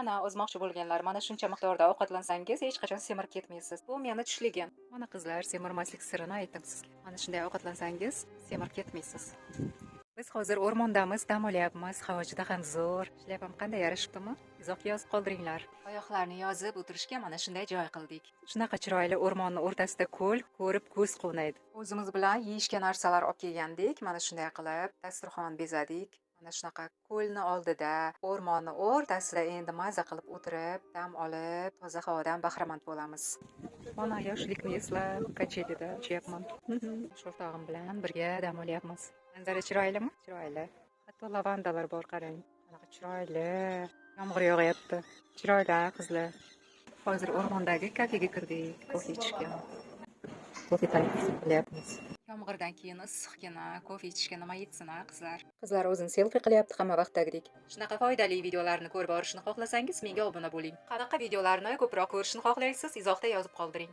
Mana ozmoqchi bo'lganlar, mana shuncha miqdorda ovqatlansangiz hech qachon semirib ketmaysiz. Bu meni tushligim. Mana qizlar, semirmaslik sirini aytdim sizga. Mana shunday ovqatlansangiz semirib ketmaysiz. Biz hozir o'rmondamiz, dam olyapmiz. Havo juda ham zo'r. Shlyapam qanday yarashibdimi? Izohga yozib qoldiringlar. Oyoqlarni yozib o'tirishga mana shunday joy qildik. Shunaqa chiroyli o'rmonni o'rtasida ko'l, ko'rib ko'z quvnaydi. O'zimiz bilan yeyishga narsalar olib kelgandik. Mana shunday qilib dasturxon bezadik. Mana shunaqa ko'lni oldida, o'rmonni o'rtasida endi maza qilib o'tirib, dam olib, toza havodan bahramand bo'lamiz. Mana yoshlikni eslab, kachelida uchyapman. O'rtog'im bilan birga dam olyapmiz. Manzara chiroylimi? Chiroyli. Hatto lavandalar bor, qarang. Qanaqa chiroyli. Yomg'ir yog'yapti. Chiroyli qizlar. Hozir o'rmondagi kafega kirdik, kofe ichishga. Kofe qilyapmiz. Yomg'irdan keyin issiqqina kofe ichishga nima yetsin, qizlar. Qizlar o'zini selfi qilyapti hamma vaqtdagidek. Shunaqa foydali videolarni ko'rib borishni xohlasangiz, menga obuna bo'ling. Qanaqa videolarni ko'proq ko'rishni xohlaysiz? Izohda yozib qoldiring.